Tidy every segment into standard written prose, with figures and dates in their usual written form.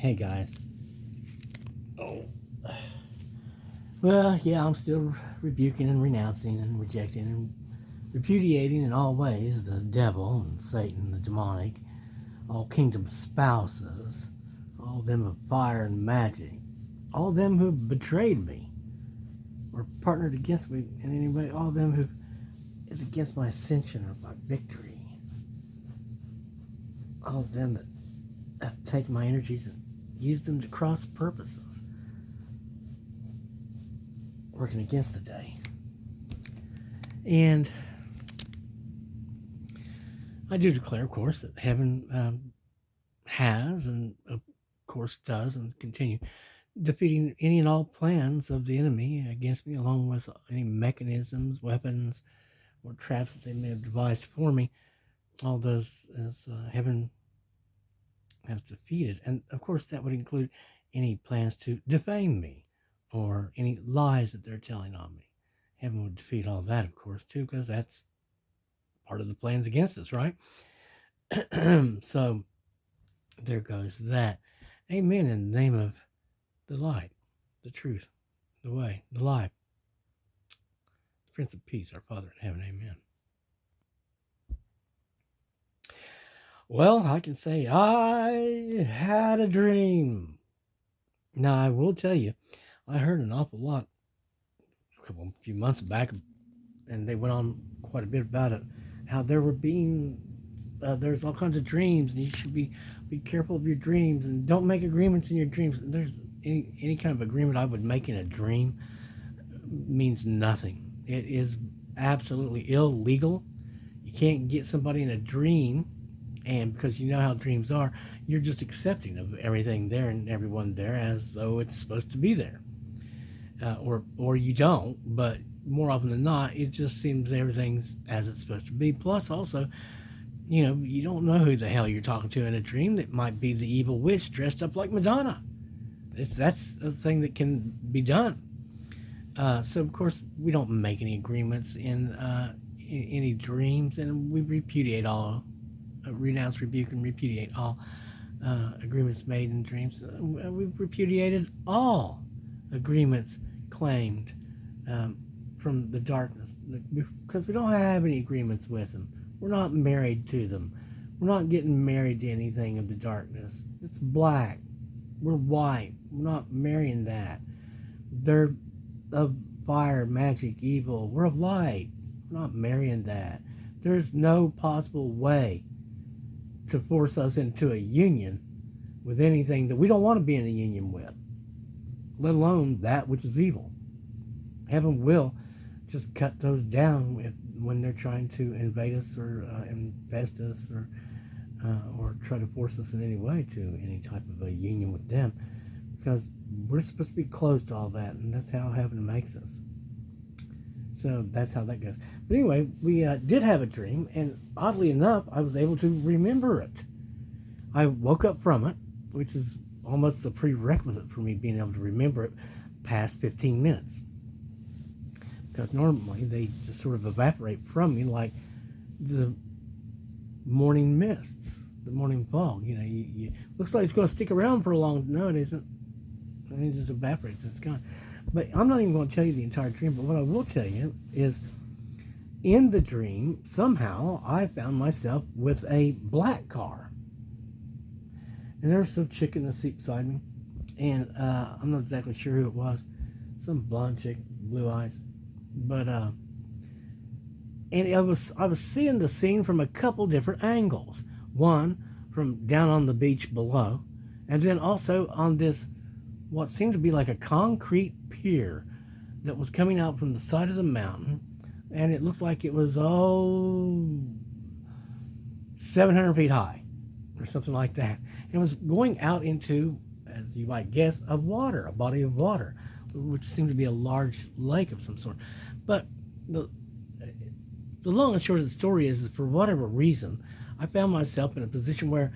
Hey guys. Oh. Well, yeah, I'm still rebuking and renouncing and rejecting and repudiating in all ways the devil and Satan, the demonic, all kingdom spouses, all them of fire and magic, all them who betrayed me or partnered against me in any way, all them who is against my ascension or my victory, all of them that have taken my energies and used them to cross purposes, working against the day. And I do declare, of course, that heaven has and, of course, does and continue defeating any and all plans of the enemy against me, along with any mechanisms, weapons, or traps that they may have devised for me. All those as heaven has defeated. And, of course, that would include any plans to defame me or any lies that they're telling on me. Heaven would defeat all that, of course, too, because that's part of the plans against us, right? So there goes that. Amen. In the name of the light, the truth, the way, the life, the Prince of Peace, our Father in heaven. Amen. Well, I can say I had a dream. Now, I will tell you, I heard an awful lot a few months back, and they went on quite a bit about it, how there were there's all kinds of dreams, and you should be careful of your dreams, and don't make agreements in your dreams. There's any kind of agreement I would make in a dream means nothing. It is absolutely illegal. You can't get somebody in a dream, and because you know how dreams are, you're just accepting of everything there and everyone there as though it's supposed to be there. Or you don't, but more often than not, it just seems everything's as it's supposed to be. Plus, also, you don't know who the hell you're talking to in a dream. That might be the evil witch dressed up like Madonna. That's a thing that can be done. So, of course, we don't make any agreements in any dreams, and we repudiate all, renounce, rebuke, and repudiate all agreements made in dreams. We've repudiated all agreements claimed from the darkness, because we don't have any agreements with them. We're not married to them. We're not getting married to anything of the darkness. It's black. We're white. We're not marrying that. They're of fire, magic, evil. We're of light. We're not marrying that. There's no possible way to force us into a union with anything that we don't want to be in a union with, let alone that which is evil. Heaven will just cut those down when they're trying to invade us or infest us or try to force us in any way to any type of a union with them, because we're supposed to be closed to all that, and that's how heaven makes us. So that's how that goes. But anyway, we did have a dream, and oddly enough, I was able to remember it. I woke up from it, which is almost a prerequisite for me being able to remember it past 15 minutes. Because normally they just sort of evaporate from me like the morning mists, the morning fog. You looks like it's going to stick around for a long. No, it isn't. And it just evaporates. It's gone. But I'm not even going to tell you the entire dream. But what I will tell you is, in the dream, somehow I found myself with a black car. And there was some chick in the seat beside me. And I'm not exactly sure who it was. Some blonde chick, blue eyes. But and I was seeing the scene from a couple different angles. One from down on the beach below, and then also on this what seemed to be like a concrete pier that was coming out from the side of the mountain, and it looked like it was 700 feet high or something like that. And it was going out into, as you might guess, a body of water, which seemed to be a large lake of some sort. But the long and short of the story is that for whatever reason, I found myself in a position where,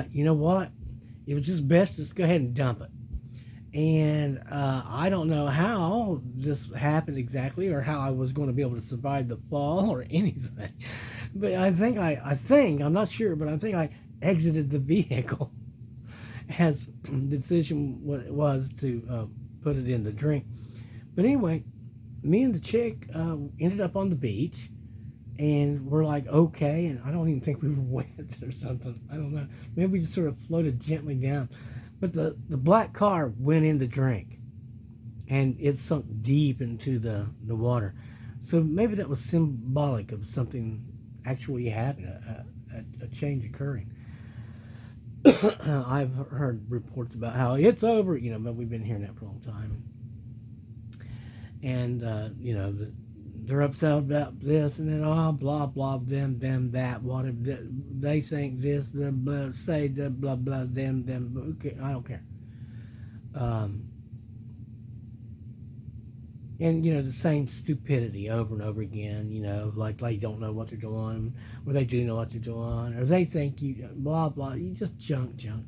you know what, it was just best to go ahead and dump it. And I don't know how this happened exactly, or how I was going to be able to survive the fall or anything. But I think I'm not sure, but I think I exited the vehicle as the decision was to put it in the drink. But anyway, me and the chick ended up on the beach, and we're like, okay, and I don't even think we were wet or something. I don't know. Maybe we just sort of floated gently down. But the black car went in the drink, and it sunk deep into the water. So maybe that was symbolic of something actually happening, a change occurring. I've heard reports about how it's over, but we've been hearing that for a long time. And, they're upset about this and then, blah, blah, them, that, what if they think this, blah, blah, say, blah, blah, them, okay, I don't care. And, the same stupidity over and over again, like they don't know what they're doing, or they do know what they're doing, or they think you, blah, blah, you just junk. And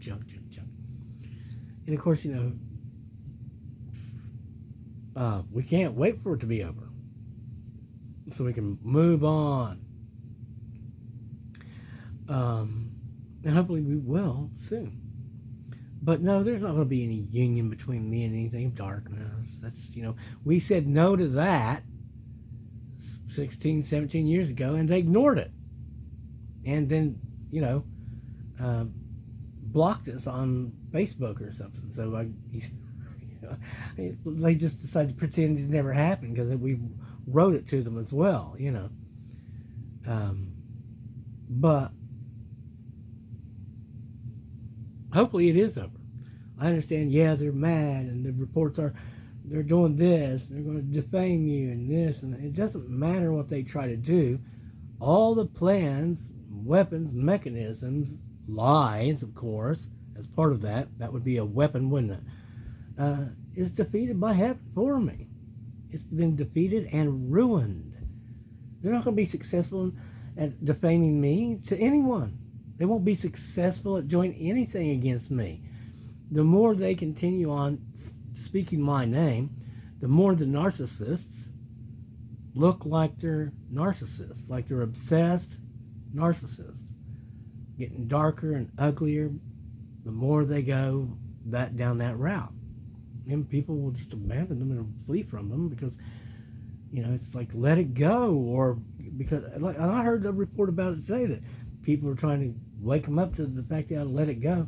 of course, we can't wait for it to be over so we can move on. And hopefully we will soon. But no, there's not going to be any union between me and anything of darkness. That's, we said no to that 16, 17 years ago, and they ignored it. And then, blocked us on Facebook or something. So they just decided to pretend it never happened because we wrote it to them as well, But hopefully it is over. I understand, they're mad, and the reports are they're doing this, they're going to defame you, and this, and it doesn't matter what they try to do. All the plans, weapons, mechanisms, lies, of course, as part of that would be a weapon, wouldn't it? Is defeated by heaven for me. It's been defeated and ruined. They're not going to be successful at defaming me to anyone. They won't be successful at doing anything against me. The more they continue on speaking my name, the more the narcissists look like they're narcissists, like they're obsessed narcissists, getting darker and uglier the more they go down that route. And people will just abandon them and flee from them because, it's like, let it go. Or because, like, I heard a report about it today that people are trying to wake them up to the fact they ought to let it go.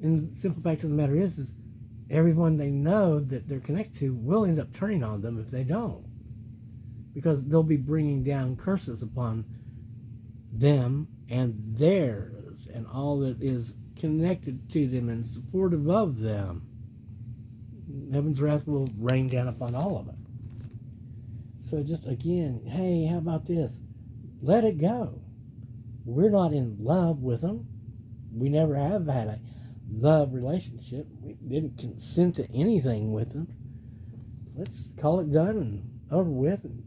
And the simple fact of the matter is everyone they know that they're connected to will end up turning on them if they don't. Because they'll be bringing down curses upon them and theirs and all that is connected to them and supportive of them. Heaven's wrath will rain down upon all of it. So just again, hey, how about this? Let it go. We're not in love with them. We never have had a love relationship. We didn't consent to anything with them. Let's call it done and over with. And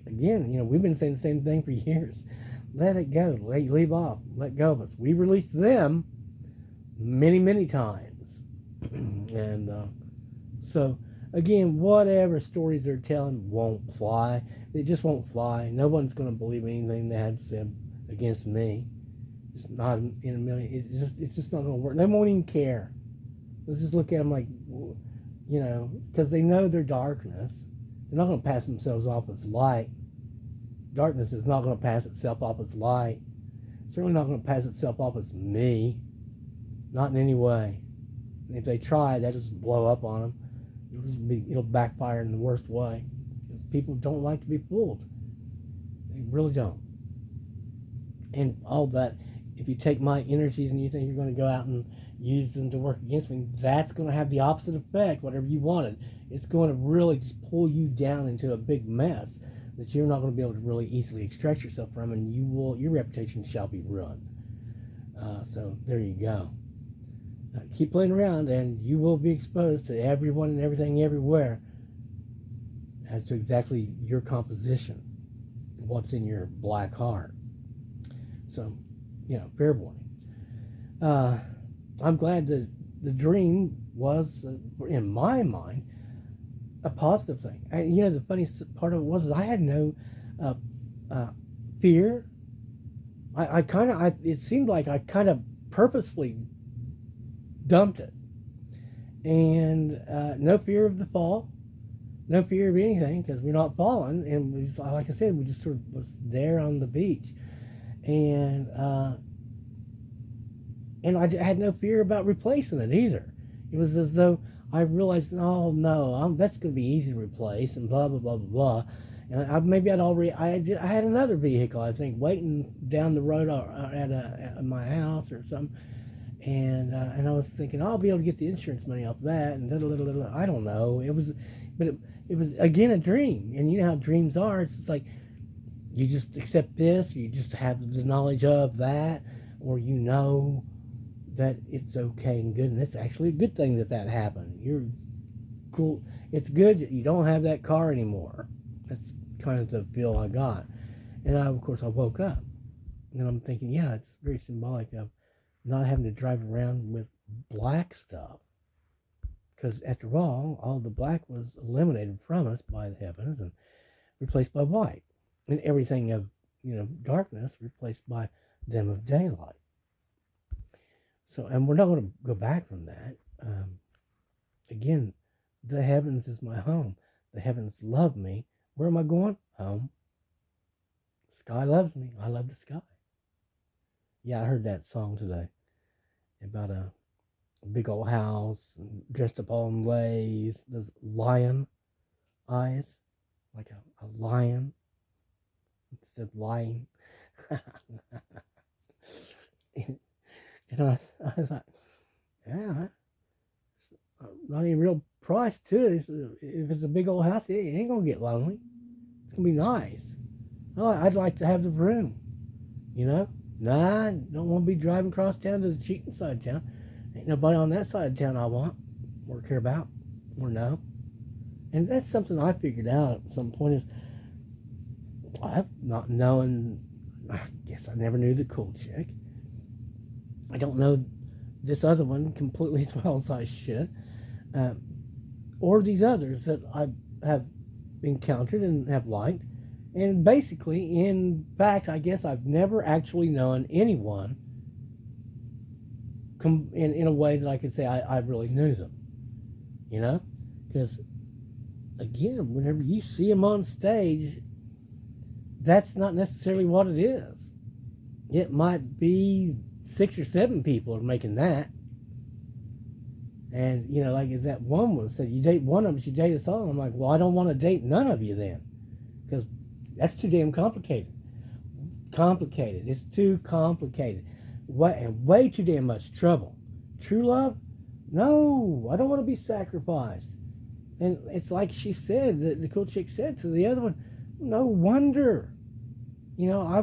again, we've been saying the same thing for years. Let it go. Leave off. Let go of us. We released them many, many times. And so, again, whatever stories they're telling won't fly. It just won't fly. No one's going to believe anything they had said against me. It's not in a million. It's just not going to work. They won't even care. They'll just look at them like, because they know their darkness. They're not going to pass themselves off as light. Darkness is not going to pass itself off as light. It's certainly not going to pass itself off as me. Not in any way. And if they try, that'll just blow up on them. It'll backfire in the worst way. Because people don't like to be fooled. They really don't. And all that, if you take my energies and you think you're going to go out and use them to work against me, that's going to have the opposite effect, whatever you wanted. It's going to really just pull you down into a big mess that you're not going to be able to really easily extract yourself from, and your reputation shall be ruined. So there you go. Keep playing around, and you will be exposed to everyone and everything everywhere as to exactly your composition, what's in your black heart. So, fair warning. I'm glad that the dream was, in my mind, a positive thing. The funniest part of it was I had no fear. It seemed like I kind of purposefully dumped it. And no fear of the fall, no fear of anything, because we're not falling. And we just, like I said, we just sort of was there on the beach. And I had no fear about replacing it either. It was as though I realized, oh no, that's going to be easy to replace, and blah blah blah blah blah. And maybe I had another vehicle, I think, waiting down the road at my house or something, and I was thinking, I'll be able to get the insurance money off that, and I don't know. But it was again a dream, and you know how dreams are. It's just like you just accept this, you just have the knowledge of that, or you know that it's okay and good, and it's actually a good thing that happened. You're cool. It's good that you don't have that car anymore. That's kind of the feel I got. And of course I woke up and I'm thinking, yeah, it's very symbolic of not having to drive around with black stuff, because after all the black was eliminated from us by the heavens and replaced by white, and everything of darkness replaced by them of daylight. So, and we're not going to go back from that. Again, the heavens is my home. The heavens love me. Where am I going? Home. The sky loves me. I love the sky. Yeah, I heard that song today about a big old house dressed up all in lace, those lion eyes, like a lion instead of lying. And I thought, yeah, it's not even real price too. If it's a big old house, it ain't gonna get lonely. It's gonna be nice. I'd like to have the room, Nah, I don't want to be driving across town to the cheating side of town. Ain't nobody on that side of town I want or care about or know. And that's something I figured out at some point is I'm not knowing. I guess I never knew the cool chick. I don't know this other one completely as well as I should, or these others that I have encountered and have liked. And basically, in fact, I guess I've never actually known anyone in a way that I could say I really knew them, Because, again, whenever you see them on stage, that's not necessarily what it is. It might be 6 or 7 people are making that. And, like as that one was said, you date one of them, you date us all. I'm like, well, I don't want to date none of you then. Because that's too damn complicated. It's too complicated. And way too damn much trouble. True love? No, I don't want to be sacrificed. And it's like she said, the cool chick said to the other one, no wonder. I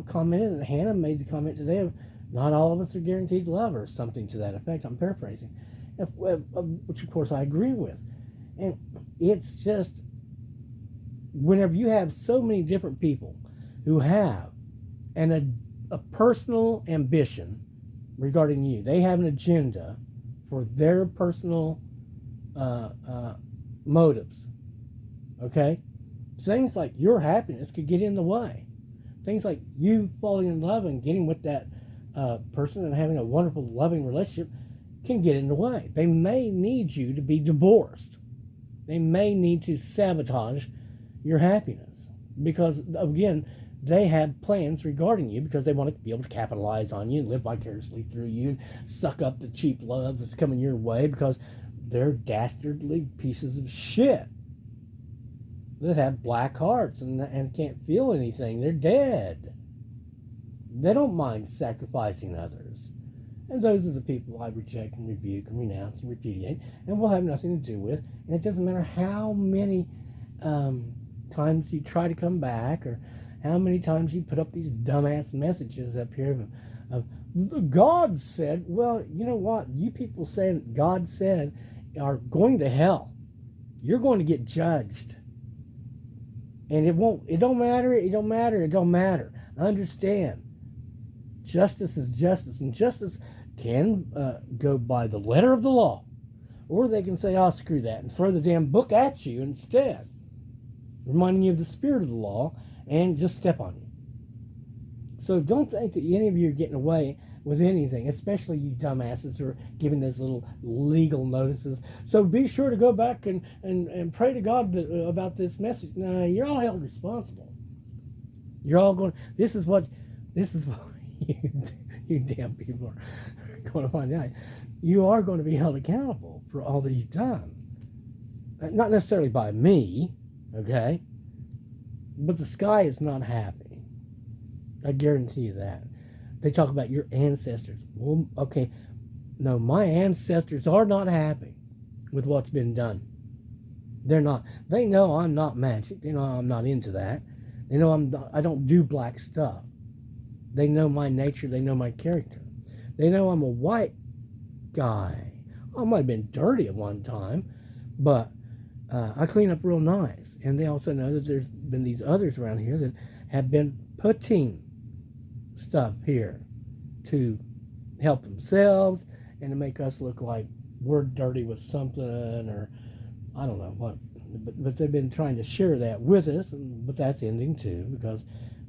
commented, and Hannah made the comment today of not all of us are guaranteed love, or something to that effect. I'm paraphrasing, which of course I agree with. And it's just, whenever you have so many different people who have a personal ambition regarding you, they have an agenda for their personal motives, okay? Things like your happiness could get in the way. Things like you falling in love and getting with that person and having a wonderful, loving relationship can get in the way. They may need you to be divorced. They may need to sabotage your happiness because, again, they have plans regarding you because they want to be able to capitalize on you and live vicariously through you and suck up the cheap love that's coming your way because they're dastardly pieces of shit that have black hearts and can't feel anything. They're dead. They don't mind sacrificing others. And those are the people I reject and rebuke and renounce and repudiate and will have nothing to do with. And it doesn't matter how many times you try to come back or how many times you put up these dumbass messages up here of God said. Well, you know what? You people saying God said are going to hell. You're going to get judged. And it don't matter. I understand. Justice is justice, and justice can go by the letter of the law. Or they can say, oh, screw that, and throw the damn book at you instead, reminding you of the spirit of the law, and just step on you. So don't think that any of you are getting away with anything, especially you dumbasses who are giving those little legal notices. So be sure to go back and pray to God about this message. No, you're all held responsible. You're all going, this is what you damn people are going to find out. You are going to be held accountable for all that you've done. Not necessarily by me, okay? But the sky is not happy. I guarantee you that. They talk about your ancestors. Well, okay, no, my ancestors are not happy with what's been done. They're not. They know I'm not magic. They know I'm not into that. They know I don't do black stuff. They know my nature. They know my character. They know I'm a white guy. I might have been dirty at one time, but I clean up real nice. And they also know that there's been these others around here that have been putting stuff here to help themselves and to make us look like we're dirty with something, or I don't know what. But they've been trying to share that with us, but that's ending too, because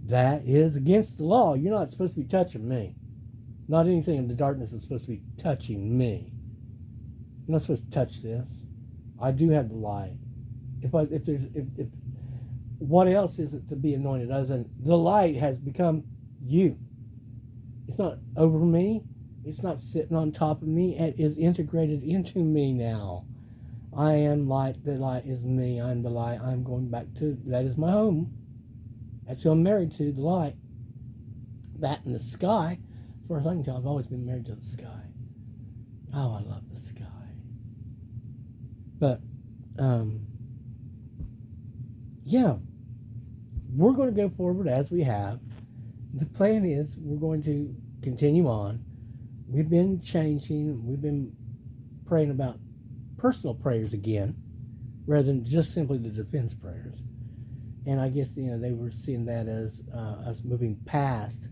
that is against the law. You're not supposed to be touching me. Not anything in the darkness is supposed to be touching me. You're not supposed to touch this. I do have the light. If what else is it to be anointed other than the light has become you? It's not over me. It's not sitting on top of me. It is integrated into me now. I am light. The light is me. I'm the light. I'm going back to, that is my home. That's who I'm married to, the light. That and the sky. As far as I can tell, I've always been married to the sky. Oh, I love the sky. But, yeah, we're going to go forward as we have. The plan is we're going to continue on. We've been changing. We've been praying about personal prayers again, rather than just simply the defense prayers. And I guess, they were seeing that as us moving past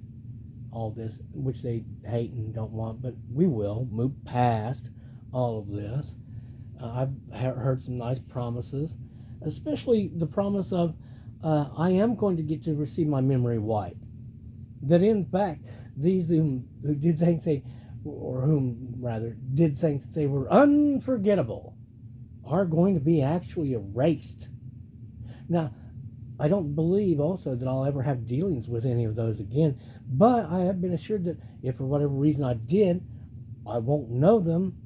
all this, which they hate and don't want, but we will move past all of this. I've heard some nice promises, especially the promise of I am going to get to receive my memory wiped. That in fact, these who did think did think they were unforgettable are going to be actually erased. Now, I don't believe also that I'll ever have dealings with any of those again, but I have been assured that if for whatever reason I did, I won't know them,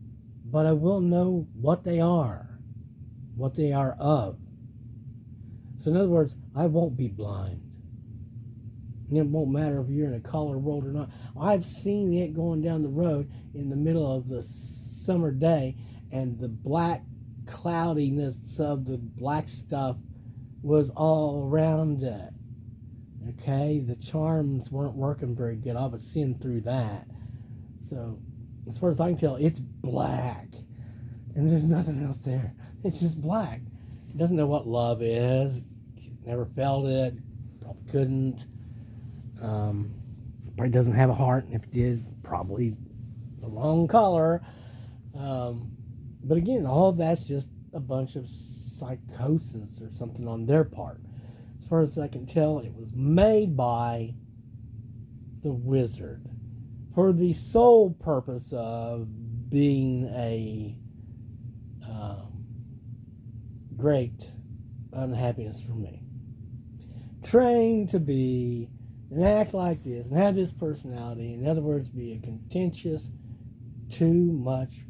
but I will know what they are of. So in other words, I won't be blind. It won't matter if you're in a collar world or not. I've seen it going down the road in the middle of the summer day, and the black cloudiness of the black stuff was all around it. Okay, the charms weren't working very good. I was seeing through that. So, as far as I can tell, it's black, and there's nothing else there. It's just black. It doesn't know what love is. Never felt it. Probably couldn't. Probably doesn't have a heart, and if it did, probably the wrong color. But again, all that's just a bunch of psychosis or something on their part. As far as I can tell, it was made by the wizard for the sole purpose of being a great unhappiness for me. Trained to be and act like this and have this personality. In other words, be a contentious, too much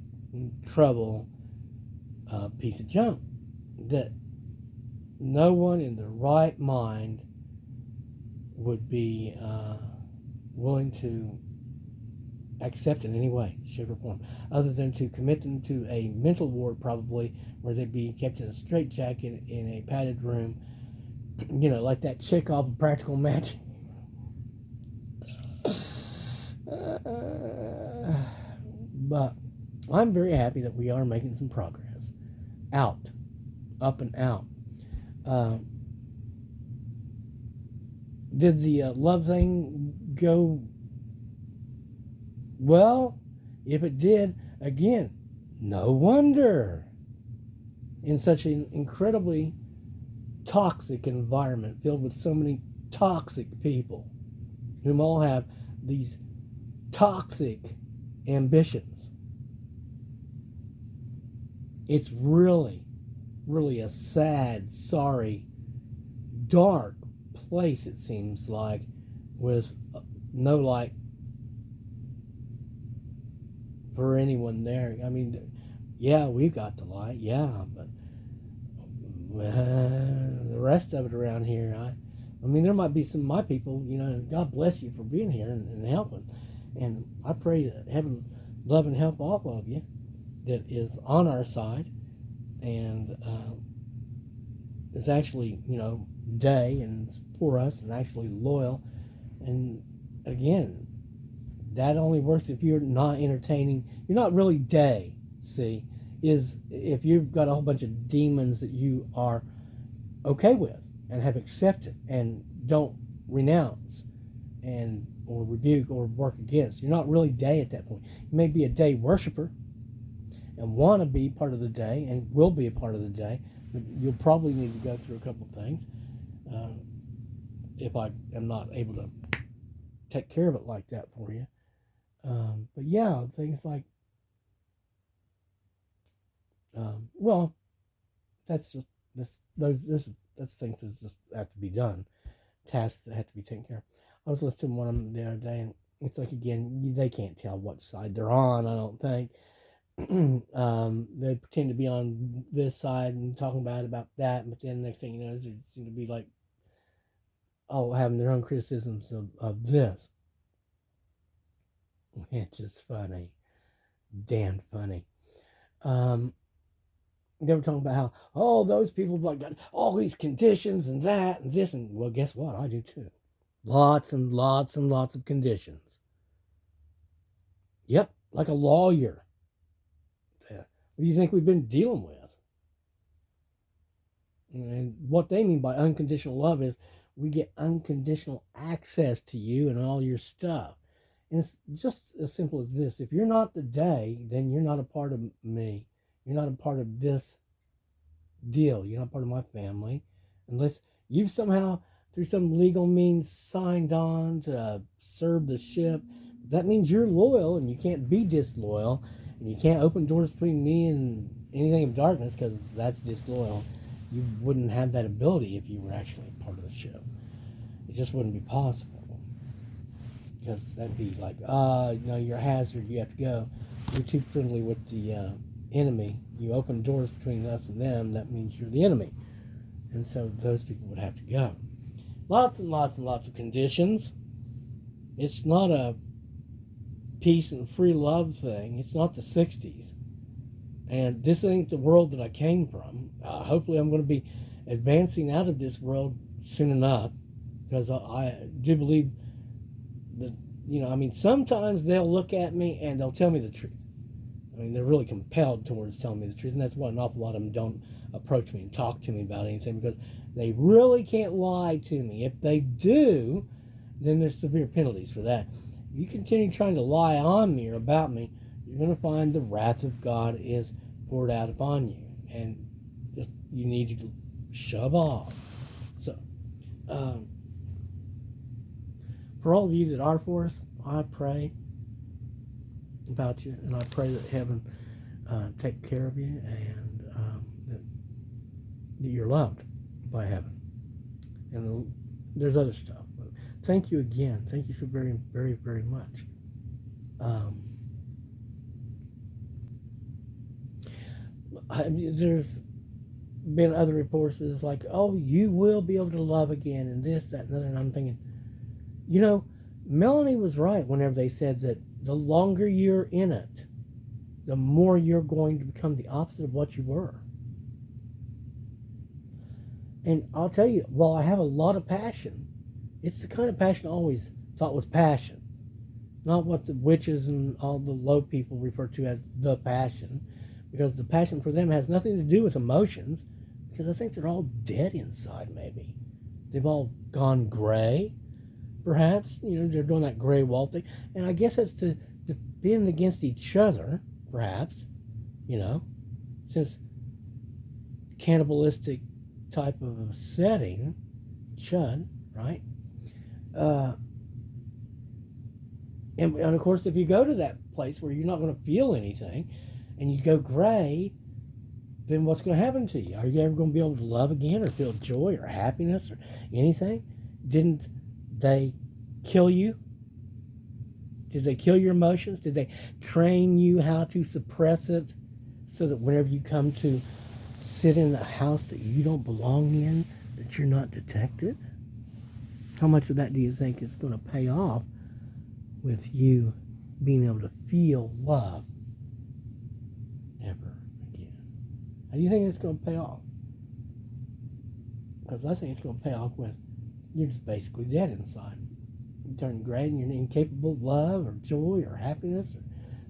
trouble piece of junk that no one in their right mind would be willing to accept in any way, shape, or form, other than to commit them to a mental ward, probably, where they'd be kept in a straitjacket in a padded room, like that chick off of Practical Magic. But I'm very happy that we are making some progress. Up and out. Did the love thing go well? If it did, again, no wonder. In such an incredibly toxic environment filled with so many toxic people, whom all have these toxic ambitions. It's really, really a sad, sorry, dark place, it seems like, with no light for anyone there. I mean, yeah, we've got the light, yeah, but the rest of it around here, I mean, there might be some of my people, God bless you for being here and helping. And I pray that heaven love and help all of you that is on our side and is actually, day and for us and actually loyal. And again, that only works if you're not entertaining. You're not really day, see, is if you've got a whole bunch of demons that you are okay with and have accepted and don't renounce and or rebuke or work against. You're not really day at that point. You may be a day worshiper and want to be part of the day and will be a part of the day, but you'll probably need to go through a couple of things if I am not able to take care of it like that for you. But yeah, things like, well, that's just that's things that just have to be done, tasks that have to be taken care of. I was listening to one of them the other day, and it's like, again, they can't tell what side they're on, I don't think. They pretend to be on this side and talking about that, but then next thing you know, they seem to be like, having their own criticisms of this. It's just funny. Damn funny. They were talking about how, those people have got all these conditions and that and this, and well, guess what? I do too. Lots and lots and lots of conditions. Yep, like a lawyer. What do you think we've been dealing with? And what they mean by unconditional love is we get unconditional access to you and all your stuff. And it's just as simple as this. If you're not the day, then you're not a part of me. You're not a part of this deal. You're not part of my family. Unless you've somehow, through some legal means, signed on to serve the ship. That means you're loyal and you can't be disloyal. And you can't open doors between me and anything of darkness because that's disloyal. You wouldn't have that ability if you were actually part of the ship. It just wouldn't be possible. Because that'd be like, you're a hazard, you have to go. You're too friendly with the enemy. You open doors between us and them, that means you're the enemy. And so those people would have to go. Lots and lots and lots of conditions. It's not a peace and free love thing. It's not the 60s. And this ain't the world that I came from. Hopefully I'm going to be advancing out of this world soon enough. Because I do believe that, sometimes they'll look at me and they'll tell me the truth. I mean, they're really compelled towards telling me the truth. And that's why an awful lot of them don't approach me and talk to me about anything. Because they really can't lie to me. If they do, then there's severe penalties for that. If you continue trying to lie on me or about me, you're going to find the wrath of God is poured out upon you. And just you need to shove off. So, for all of you that are for us, I pray about you, and I pray that heaven take care of you, and that you're loved by heaven. And there's other stuff. But thank you again. Thank you so very, very, very much. There's been other reports that's like, you will be able to love again, and this, that, and other. And I'm thinking, Melanie was right whenever they said that the longer you're in it, the more you're going to become the opposite of what you were. And I'll tell you, while I have a lot of passion, it's the kind of passion I always thought was passion. Not what the witches and all the low people refer to as the passion. Because the passion for them has nothing to do with emotions. Because I think they're all dead inside, maybe. They've all gone gray. Perhaps, they're doing that gray wall thing. And I guess it's to bend against each other, perhaps, since cannibalistic type of a setting, chud, right? And of course, if you go to that place where you're not going to feel anything and you go gray, then what's going to happen to you? Are you ever going to be able to love again or feel joy or happiness or anything? Didn't they kill you? Did they kill your emotions? Did they train you how to suppress it so that whenever you come to sit in a house that you don't belong in, that you're not detected? How much of that do you think is going to pay off with you being able to feel love ever again? How do you think it's going to pay off? Because I think it's going to pay off with you're just basically dead inside. You turn gray and you're incapable of love or joy or happiness or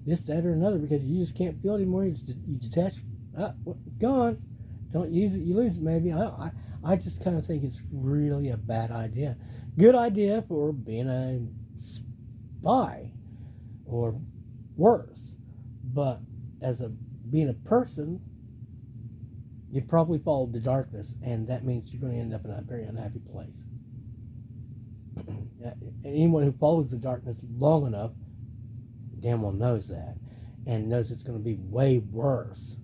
this, that, or another because you just can't feel it anymore. You detach. It's gone. Don't use it, you lose it maybe. I just kind of think it's really a bad idea. Good idea for being a spy or worse. But as being a person, you probably followed the darkness, and that means you're going to end up in a very unhappy place. Anyone who follows the darkness long enough damn well knows that and knows it's going to be way worse.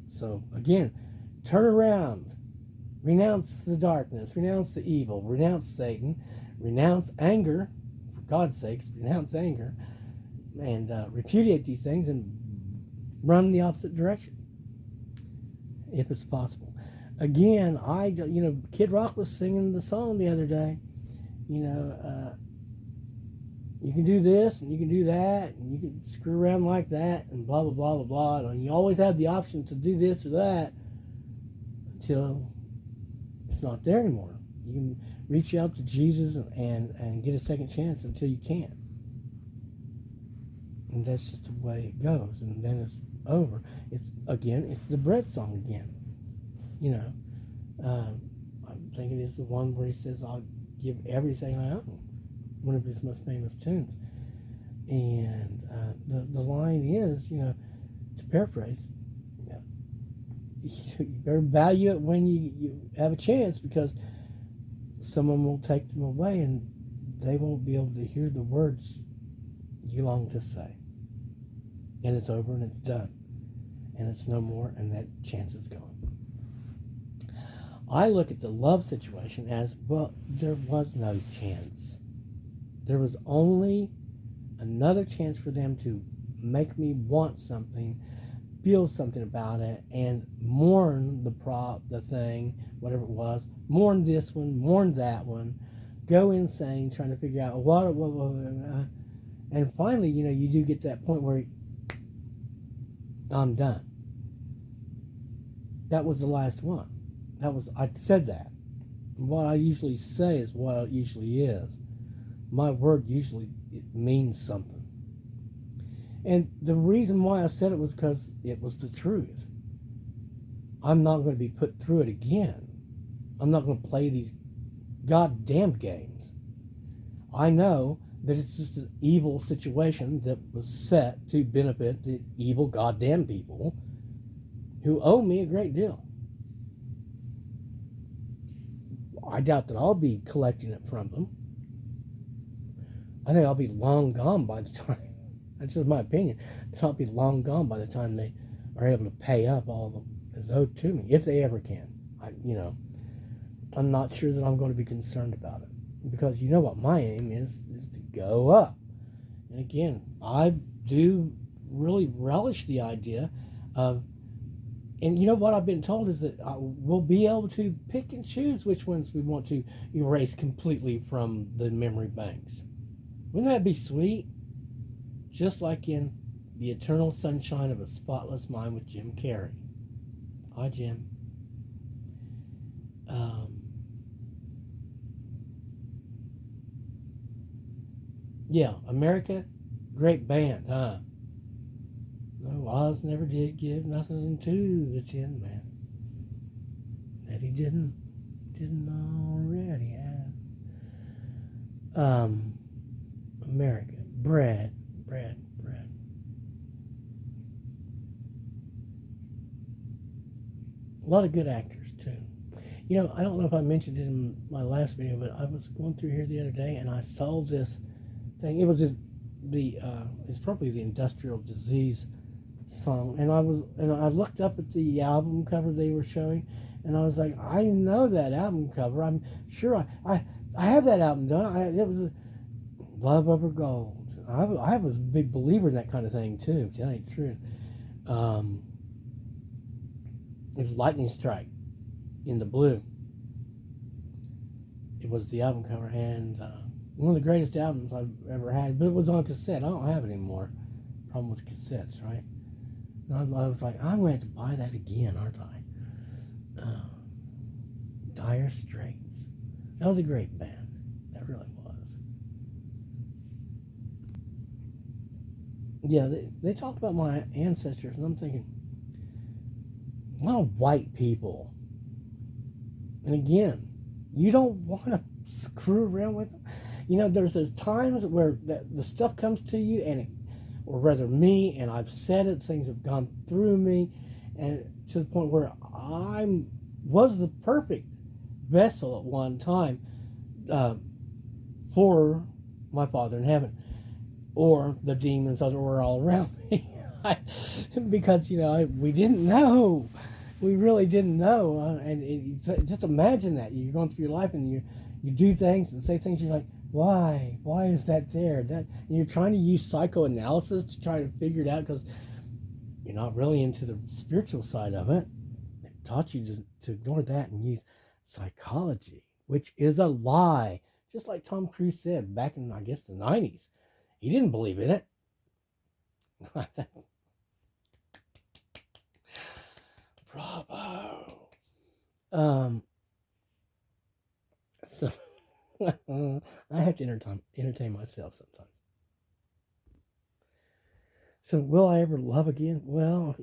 So again, turn around, renounce the darkness, renounce the evil, renounce Satan, renounce anger, for God's sakes, renounce anger, and repudiate these things and run the opposite direction if it's possible. Again, Kid Rock was singing the song the other day. You can do this and you can do that and you can screw around like that and blah, blah, blah, blah, blah. And you always have the option to do this or that until it's not there anymore. You can reach out to Jesus and get a second chance until you can't. And that's just the way it goes. And then it's over. It's the bread song again. I think it is the one where he says, I'll give everything I own. One of his most famous tunes. And the line is, to paraphrase, you better value it when you have a chance because someone will take them away and they won't be able to hear the words you long to say. And it's over and it's done. And it's no more and that chance is gone. I look at the love situation as, well, there was no chance. There was only another chance for them to make me want something, feel something about it, and mourn the thing, whatever it was, mourn this one, mourn that one, go insane trying to figure out what and finally, you do get to that point where I'm done. That was the last one. I said that. What I usually say is what it usually is. My word usually it means something. And the reason why I said it was because it was the truth. I'm not going to be put through it again. I'm not going to play these goddamn games. I know that it's just an evil situation that was set to benefit the evil goddamn people who owe me a great deal. I doubt that I'll be collecting it from them. I think I'll be long gone by the time, that's just my opinion, that I'll be long gone by the time they are able to pay up all that is owed to me, if they ever can. I'm not sure that I'm going to be concerned about it. Because you know what my aim is to go up. And again, I do really relish the idea of, and you know what I've been told is that we'll be able to pick and choose which ones we want to erase completely from the memory banks. Wouldn't that be sweet? Just like in The Eternal Sunshine of a Spotless Mind with Jim Carrey. Hi, Jim. Yeah, America, great band, huh? No, Oz never did give nothing to the Tin Man that he didn't already have. America, bread. A lot of good actors too. I don't know if I mentioned it in my last video, but I was going through here the other day and I saw this thing. It was the it's probably the Industrial Disease song, and I looked up at the album cover they were showing, and I was like, I know that album cover. I'm sure I have that album done. It was Love Over Gold. I was a big believer in that kind of thing too. To tell you the truth, um, it was Lightning Strike in the blue. It was the album cover, and one of the greatest albums I've ever had. But it was on cassette. I don't have it anymore. Problem with cassettes, right? And I was like, I'm going to have to buy that again, aren't I? Dire Straits. That was a great band. That really was. Yeah, they talk about my ancestors, and I'm thinking, a lot of white people. And again, you don't want to screw around with them. You know, there's those times where the stuff comes to you, or rather me, and I've said it, things have gone through me, and to the point where I was the perfect vessel at one time uh, for my Father in heaven, or the demons that were all around me. Because, we didn't know. We really didn't know. Just imagine that. You're going through your life and you do things and say things, you're like, why? Why is that there? And you're trying to use psychoanalysis to try to figure it out because you're not really into the spiritual side of it. It taught you to ignore that and use psychology, which is a lie. Just like Tom Cruise said back in, I guess, the 90s. He didn't believe in it. Bravo. So I have to entertain myself sometimes. So will I ever love again? Well,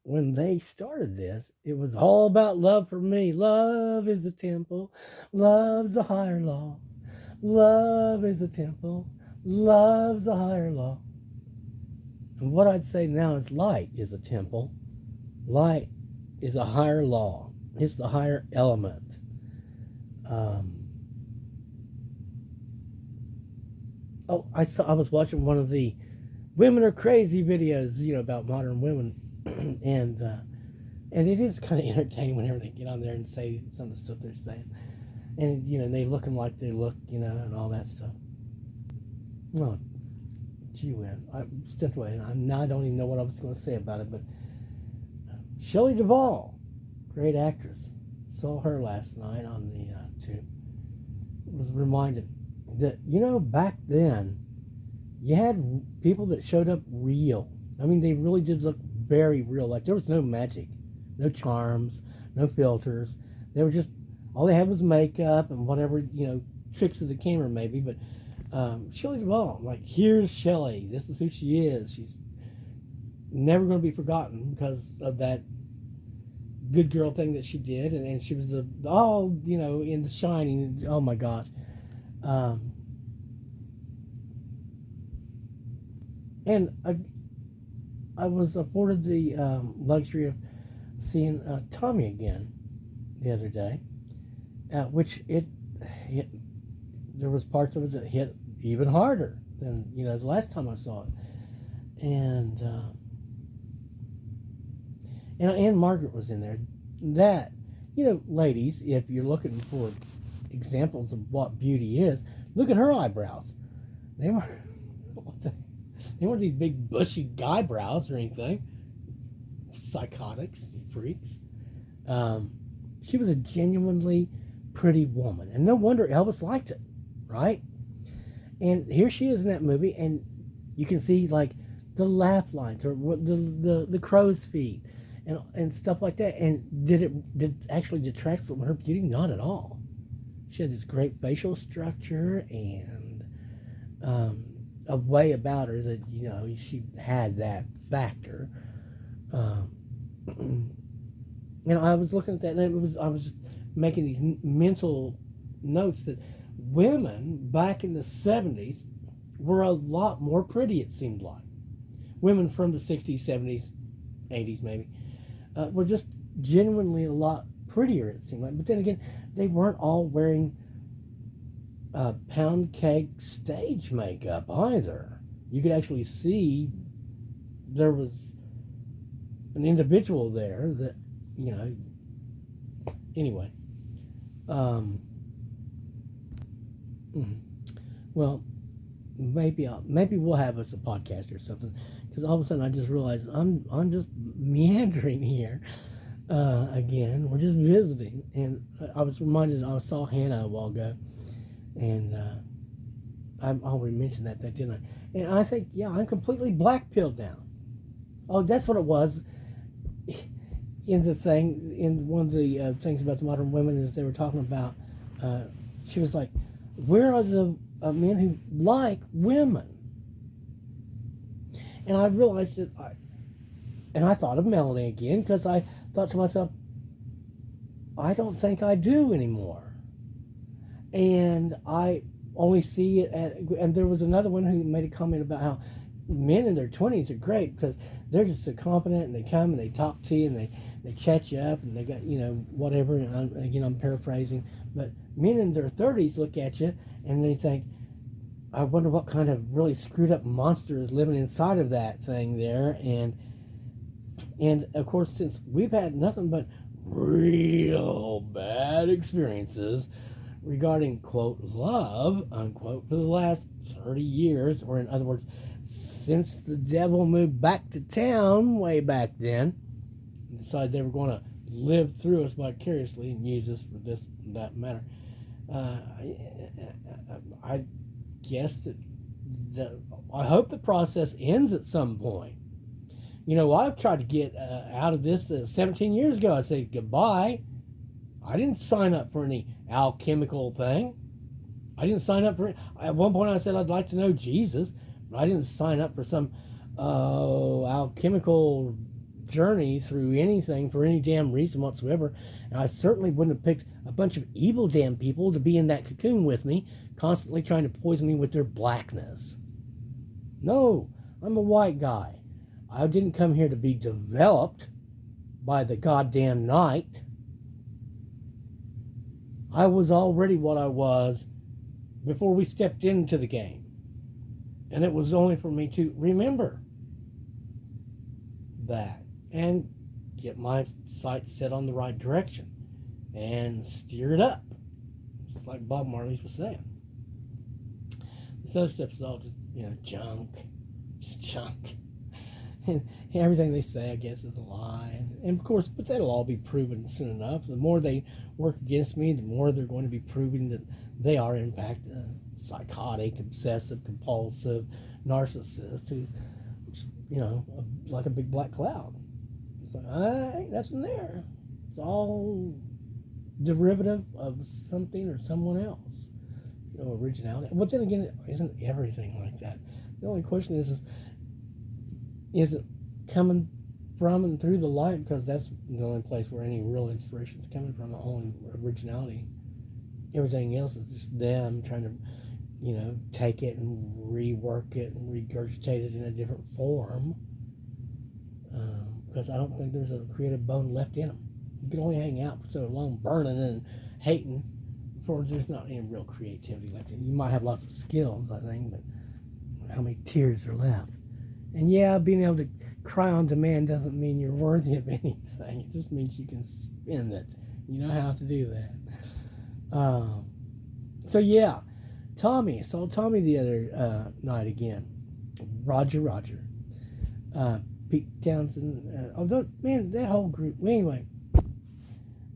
when they started this, it was all about love for me. Love is the temple. Love's a higher law. Love is the temple. Love's a higher law. And what I'd say now is light is a temple. Light is a higher law. It's the higher element. I was watching one of the women are crazy videos, about modern women, and it is kind of entertaining whenever they get on there and say some of the stuff they're saying, and they look them like they look, and all that stuff. Well, gee whiz, I stepped away, and I don't even know what I was going to say about it, but Shelley Duvall, great actress, saw her last night on the tube. Was reminded that back then you had people that showed up real. I mean, they really did look very real. Like there was no magic, no charms, no filters. They were just all they had was makeup and whatever tricks of the camera maybe. But Shelley Duvall, like here's Shelley. This is who she is. She's never going to be forgotten because of that good girl thing that she did, and she was in The Shining. Oh my gosh. And I was afforded the luxury of seeing Tommy again the other day, which it there was parts of it that hit even harder than the last time I saw it, and Anne Margaret was in there. That ladies, if you're looking for examples of what beauty is, look at her eyebrows. They weren't these big bushy eyebrows or anything. Psychotics, freaks. She was a genuinely pretty woman, and no wonder Elvis liked it, right? And here she is in that movie, and you can see like the laugh lines or the crow's feet and stuff like that. And did it actually detract from her beauty? Not at all. She had this great facial structure and a way about her that she had that factor. I was looking at that, and I was just making these mental notes that women back in the 70s were a lot more pretty. It seemed like women from the 60s, 70s, 80s maybe were just genuinely a lot prettier. It seemed like, but then again, they weren't all wearing pound cake stage makeup either. you could actually see there was an individual there that, you know, anyway. Well, maybe we'll have us a podcast or something, because all of a sudden I just realized I'm just meandering here again. We're just visiting, and I was reminded I saw Hannah a while ago, and I already mentioned that, didn't I? And I think, yeah, I'm completely black-pilled now. Oh, that's what it was. In one of the things about the modern women is they were talking about, she was like, where are the men who like women? And I realized that I thought of Melanie again, because I thought to myself, I don't think I do anymore. And I only see it and there was another one who made a comment about how men in their 20s are great because they're just so confident, and they come and they talk to you, and they chat you up, and they got, you know, whatever. And I'm paraphrasing, but men in their 30s look at you and they think, I wonder what kind of really screwed up monster is living inside of that thing there. And of course, since we've had nothing but real bad experiences regarding, quote, love, unquote, for the last 30 years, or in other words, since the devil moved back to town way back then, and decided they were going to live through us vicariously and use us for this and that matter. I guess that I hope the process ends at some point. You know, I've tried to get out of this 17 years ago. I said goodbye. I didn't sign up for any alchemical thing. I didn't sign up for it. At one point I said I'd like to know Jesus, but I didn't sign up for some alchemical journey through anything for any damn reason whatsoever. And I certainly wouldn't have picked a bunch of evil damn people to be in that cocoon with me, constantly trying to poison me with their blackness. No, I'm a white guy. I didn't come here to be developed by the goddamn night. I was already what I was before we stepped into the game. And it was only for me to remember that and get my sights set on the right direction and steer it up, just like Bob Marley was saying. This other stuff is all just, you know, just junk. And everything they say, I guess, is a lie. And of course, but that'll all be proven soon enough. The more they work against me, the more they're going to be proving that they are, in fact, a psychotic, obsessive, compulsive narcissist who's, you know, like a big black cloud. It's like, ain't nothing there. It's all derivative of something or someone else. You know, originality. But then again, it isn't everything like that. The only question is it coming from and through the light? Because that's the only place where any real inspiration is coming from, the only originality. Everything else is just them trying to, you know, take it and rework it and regurgitate it in a different form. Because I don't think there's a creative bone left in them. You can only hang out for so long burning and hating before there's not any real creativity left in you. You might have lots of skills, I think, but how many tears are left? And yeah, being able to cry on demand doesn't mean you're worthy of anything. It just means you can spend it. You know how to do that. So yeah, Tommy. I saw Tommy the other night again. Roger. Pete Townsend. Although, man, that whole group. Anyway.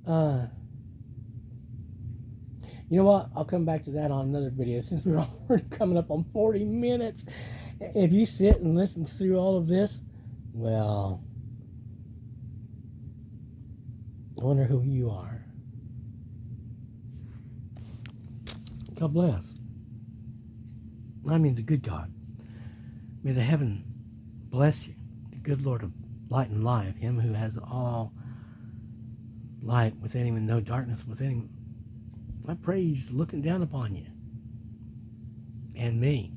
You know what? I'll come back to that on another video since we're already coming up on 40 minutes. If you sit and listen through all of this, well, I wonder who you are. God bless. I mean, the good God. May the heaven bless you. The good Lord of light and life, him who has all light within him and no darkness within him. I pray he's looking down upon you and me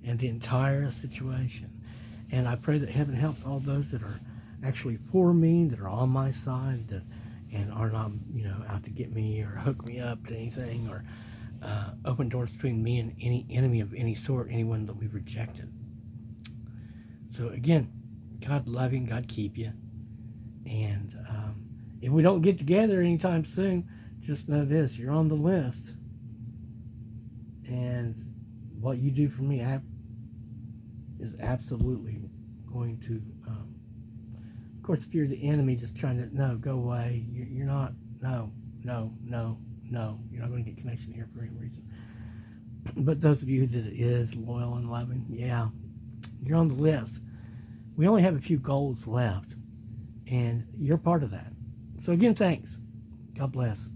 and the entire situation. And I pray that heaven helps all those that are actually for me, that are on my side, that and are not, you know, out to get me or hook me up to anything or open doors between me and any enemy of any sort, anyone that we've rejected. So again, God love you, God keep you. And if we don't get together anytime soon, just know this: you're on the list. And what you do for me is absolutely going to. Of course, if you're the enemy, just trying to no, go away. You're not. No. You're not going to get connection here for any reason. But those of you that is loyal and loving, yeah, you're on the list. We only have a few goals left, and you're part of that. So again, thanks. God bless.